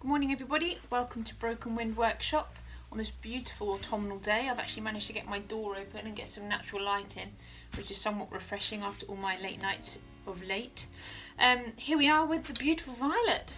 Good morning everybody, welcome to Broken Wind Workshop on this beautiful autumnal day. I've actually managed to get my door open and get some natural light in, which is somewhat refreshing after all my late nights of late. Here we are with the beautiful Violet.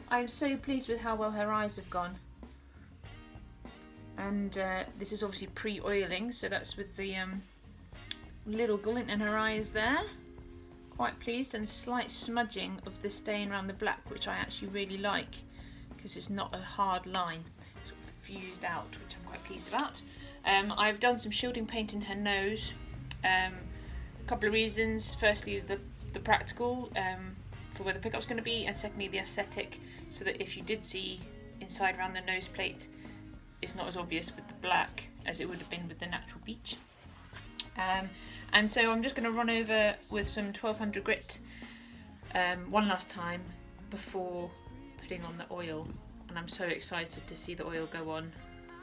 I'm so pleased with how well her eyes have gone. And this is obviously pre-oiling, so that's with the little glint in her eyes there. Quite pleased, and slight smudging of the stain around the black, which I actually really like because it's not a hard line, sort of fused out, which I'm quite pleased about. I've done some shielding paint in her nose. A couple of reasons. Firstly, the practical for where the pickup's going to be, and secondly the aesthetic, so that if you did see inside around the nose plate, it's not as obvious with the black as it would have been with the natural beach. And so I'm just going to run over with some 1200 grit one last time before putting on the oil, and I'm so excited to see the oil go on,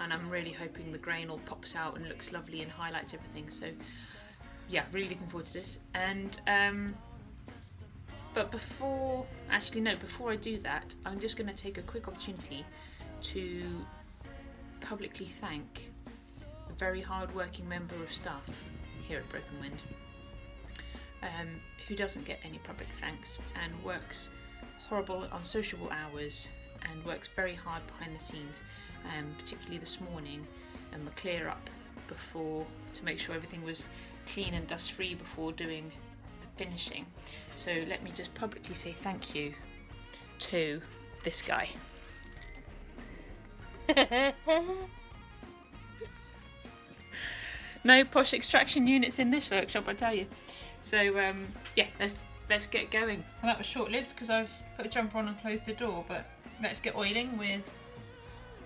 and I'm really hoping the grain all pops out and looks lovely and highlights everything. So yeah, really looking forward to this. And but before I do that, I'm just going to take a quick opportunity to publicly thank a very hard-working member of staff here at Broken Wind, who doesn't get any public thanks and works horrible unsociable hours and works very hard behind the scenes, particularly this morning, and the clear up before, to make sure everything was clean and dust free before doing the finishing. So let me just publicly say thank you to this guy. No posh extraction units in this workshop, I tell you. So yeah, let's get going. Well, that was short-lived because I've put a jumper on and closed the door, but let's get oiling with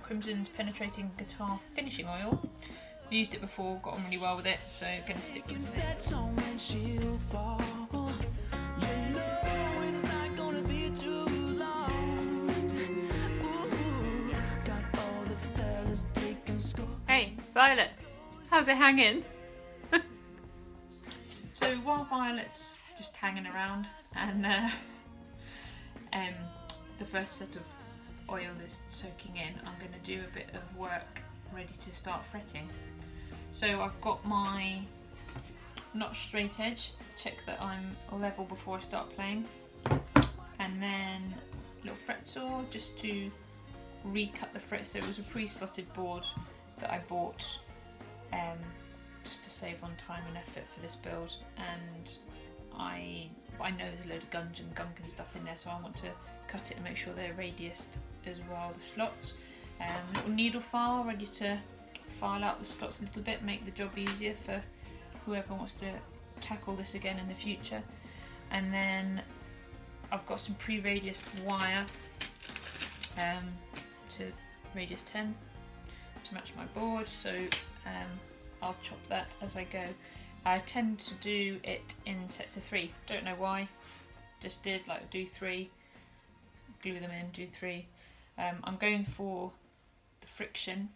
Crimson's Penetrating Guitar Finishing Oil. I've used it before, got on really well with it, so I'm going to stick with it. Hey, Violet! How's it hanging? So while Violet's just hanging around and the first set of oil is soaking in, I'm going to do a bit of work ready to start fretting. So I've got my notch straight edge, check that I'm level before I start playing, and then a little fret saw just to recut the frets. So it was a pre-slotted board that I bought just to save on time and effort for this build, and I know there's a load of gunge and gunk and stuff in there, so I want to cut it and make sure they're radiused as well, the slots. Little needle file ready to file out the slots a little bit, make the job easier for whoever wants to tackle this again in the future. And then I've got some pre-radiused wire to radius 10 to match my board, so I'll chop that as I go. I tend to do it in sets of 3, don't know why, just did, like, do 3, glue them in, do 3. I'm going for the friction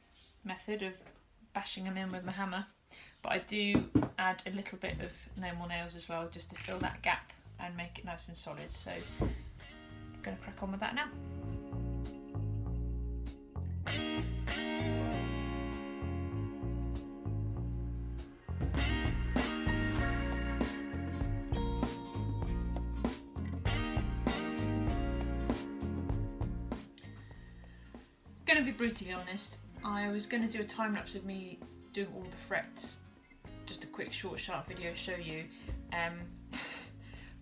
method of bashing them in with my hammer, but I do add a little bit of no more nails as well, just to fill that gap and make it nice and solid. So I'm going to crack on with that now. Going to be brutally honest, I was going to do a time lapse of me doing all the frets, just a quick short sharp video show you,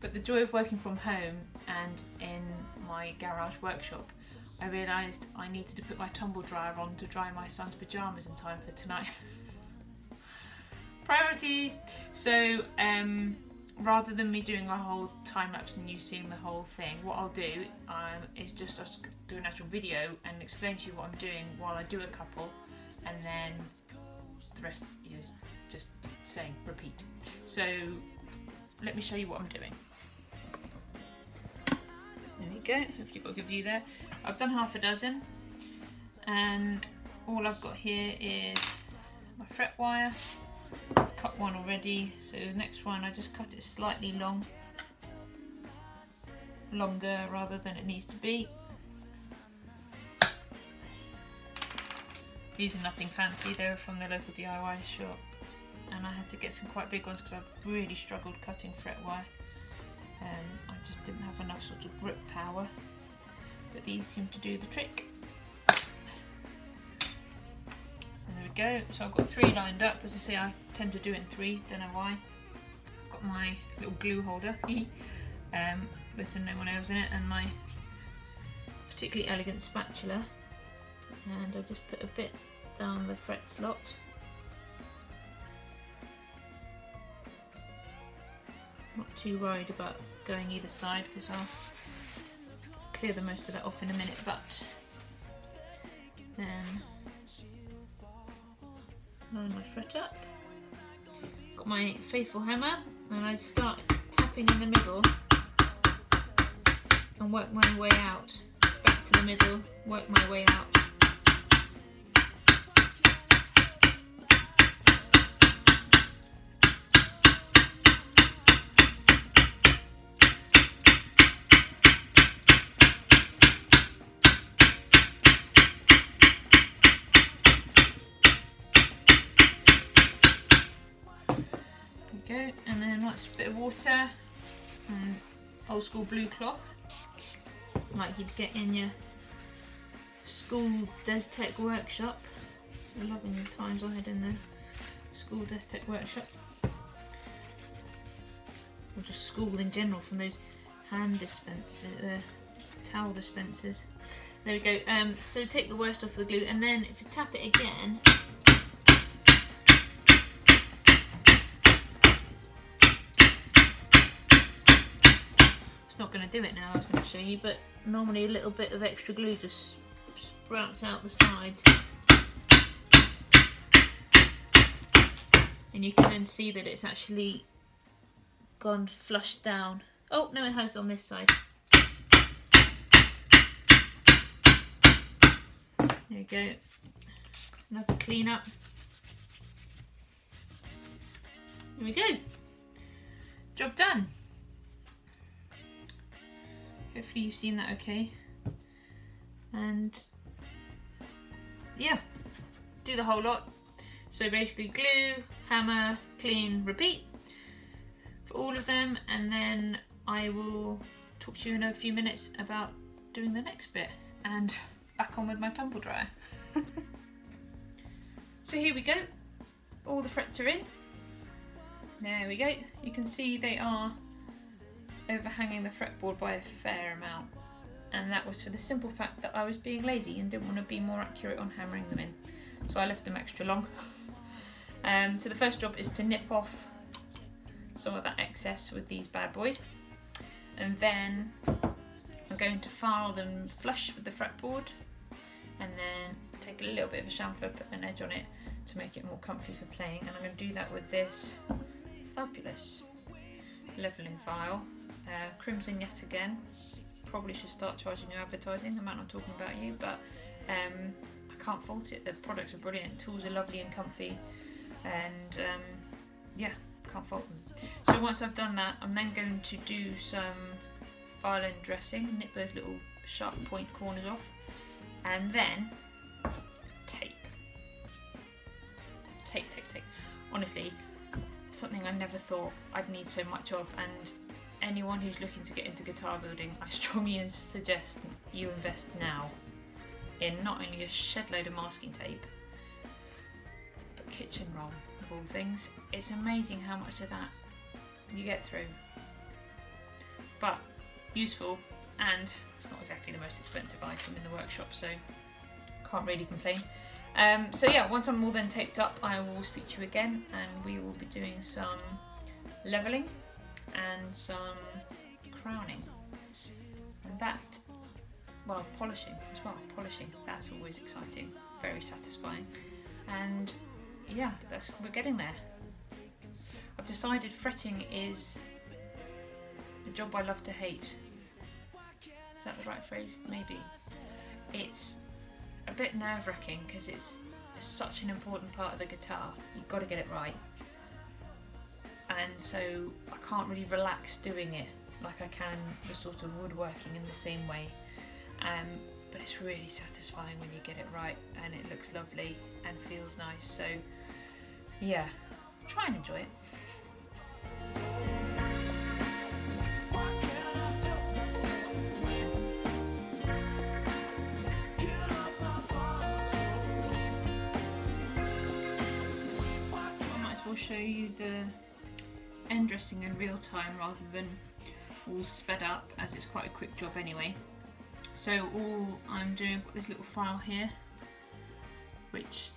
but the joy of working from home and in my garage workshop, I realised I needed to put my tumble dryer on to dry my son's pyjamas in time for tonight. Priorities! So rather than me doing a whole time lapse and you seeing the whole thing, what I'll do is just do an actual video and explain to you what I'm doing while I do a couple, and then the rest is just saying repeat. So let me show you what I'm doing. There we go, hopefully you've got a good view there. I've done half a dozen, and all I've got here is my fret wire. I've cut one already, so the next one I just cut it slightly longer rather than it needs to be. These are nothing fancy, they were from the local DIY shop, and I had to get some quite big ones because I've really struggled cutting fret wire. I just didn't have enough sort of grip power, but these seem to do the trick. So there we go. So I've got 3 lined up. As I say, I tend to do it in 3s, don't know why. I've got my little glue holder with some no more nails in it, and my particularly elegant spatula, and I just put a bit down the fret slot. Not too worried about going either side because I'll clear the most of that off in a minute, but then line my fret up. Got my faithful hammer, and I start tapping in the middle and work my way out. Back to the middle, work my way out. Go, and then that's a bit of water and old school blue cloth, like you'd get in your school Des-Tech workshop. I'm loving the times I had in the school Des-Tech workshop, or just school in general, from those hand dispensers, towel dispensers. There we go. So take the worst off the glue, and then if you tap it again, not going to do it now, I was going to show you, but normally a little bit of extra glue just sprouts out the sides, and you can then see that it's actually gone flush down. Oh no, it has on this side. There we go. Another clean up. There we go. Job done. Hopefully you've seen that okay. And yeah, do the whole lot. So basically glue, hammer, clean, repeat for all of them, and then I will talk to you in a few minutes about doing the next bit and back on with my tumble dryer. So here we go, all the frets are in. There we go, you can see they are overhanging the fretboard by a fair amount, and that was for the simple fact that I was being lazy and didn't want to be more accurate on hammering them in, so I left them extra long. So the first job is to nip off some of that excess with these bad boys, and then I'm going to file them flush with the fretboard, and then take a little bit of a chamfer, put an edge on it to make it more comfy for playing, and I'm going to do that with this fabulous levelling file. Crimson yet again. Probably should start charging you advertising. I'm not talking about you, but I can't fault it. The products are brilliant. Tools are lovely and comfy, and yeah, can't fault them. So once I've done that, I'm then going to do some file and dressing, nip those little sharp point corners off, and then tape. Tape. Honestly, something I never thought I'd need so much of, and anyone who's looking to get into guitar building, I strongly suggest you invest now in not only a shed load of masking tape, but kitchen roll of all things. It's amazing how much of that you get through, but useful, and it's not exactly the most expensive item in the workshop, so can't really complain. So yeah, once I'm all then taped up, I will speak to you again, and we will be doing some levelling and some crowning, and that, well, polishing as well. Polishing, that's always exciting, very satisfying, and yeah, we're getting there. I've decided fretting is a job I love to hate. Is that the right phrase? Maybe. It's a bit nerve-wracking because it's such an important part of the guitar. You've got to get it right, and so I can't really relax doing it like I can the sort of woodworking in the same way. But it's really satisfying when you get it right and it looks lovely and feels nice. So yeah, try and enjoy it. I'll show you the end dressing in real time rather than all sped up, as it's quite a quick job anyway. So all I'm doing, I've got this little file here, which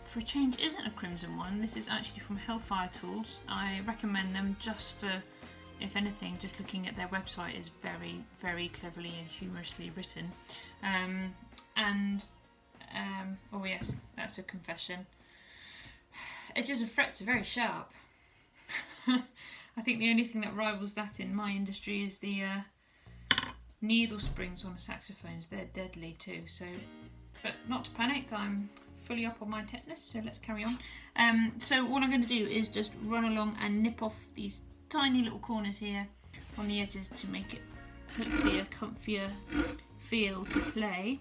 for a change isn't a crimson one. This is actually from Hellfire Tools. I recommend them just for, if anything, just looking at their website is very, very cleverly and humorously written. Oh yes, that's a confession. Edges of frets are very sharp. I think the only thing that rivals that in my industry is the needle springs on the saxophones. They're deadly too. So, but not to panic, I'm fully up on my tetanus, so let's carry on. So all I'm going to do is just run along and nip off these tiny little corners here on the edges to make it hopefully a comfier feel to play.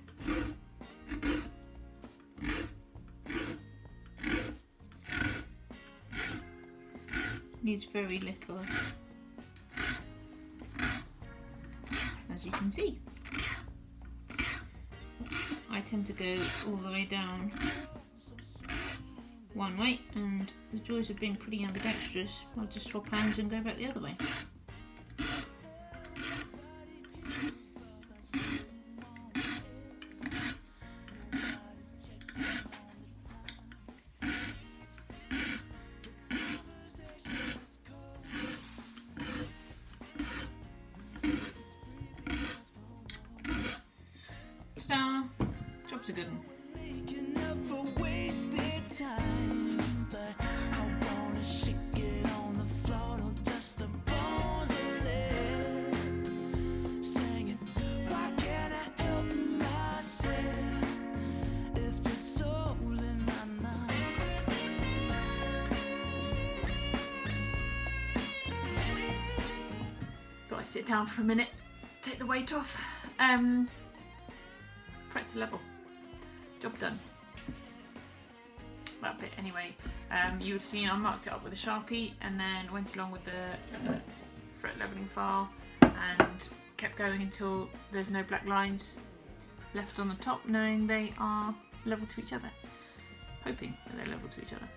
Needs very little, as you can see. I tend to go all the way down one way, and the joys of being pretty ambidextrous, I'll just swap hands and go back the other way. Job's a good one. Thought I'd sit down for a minute, take the weight off. Fret to level. Job done. That bit anyway. You would have seen I marked it up with a Sharpie and then went along with the fret leveling file and kept going until there's no black lines left on the top, knowing they are level to each other. Hoping that they're level to each other.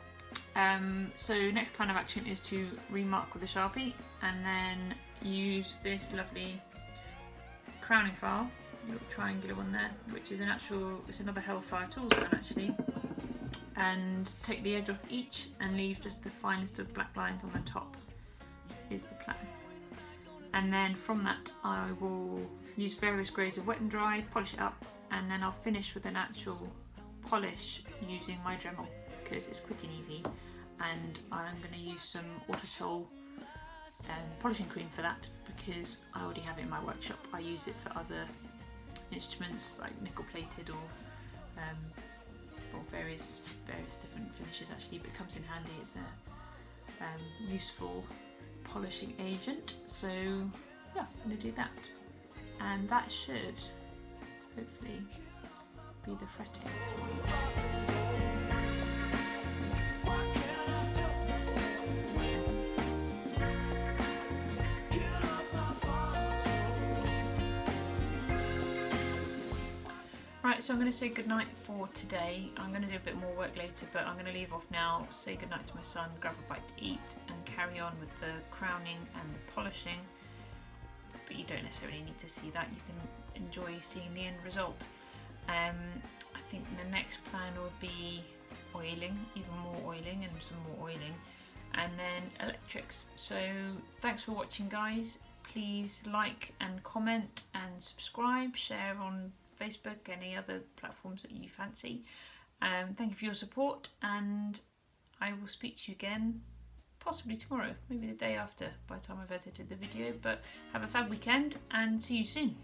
So next plan of action is to remark with a Sharpie and then use this lovely crowning file, little triangular one there, which is it's another Hellfire Tools one actually, and take the edge off each and leave just the finest of black lines on the top is the plan. And then from that I will use various grades of wet and dry, polish it up, and then I'll finish with an actual polish using my Dremel because it's quick and easy, and I'm going to use some Unofficial polishing cream for that because I already have it in my workshop. I use it for other instruments like nickel plated or various different finishes actually, but it comes in handy. It's a useful polishing agent. So yeah, I'm going to do that, and that should hopefully be the fretting. Right, so I'm going to say goodnight for today. I'm going to do a bit more work later, but I'm going to leave off now, say goodnight to my son, grab a bite to eat, and carry on with the crowning and the polishing. But you don't necessarily need to see that, you can enjoy seeing the end result. I think the next plan would be oiling, even more oiling and some more oiling, and then electrics. So thanks for watching, guys. Please like and comment and subscribe, share on Facebook, any other platforms that you fancy. Thank you for your support, and I will speak to you again possibly tomorrow, maybe the day after by the time I've edited the video. But have a fab weekend and see you soon.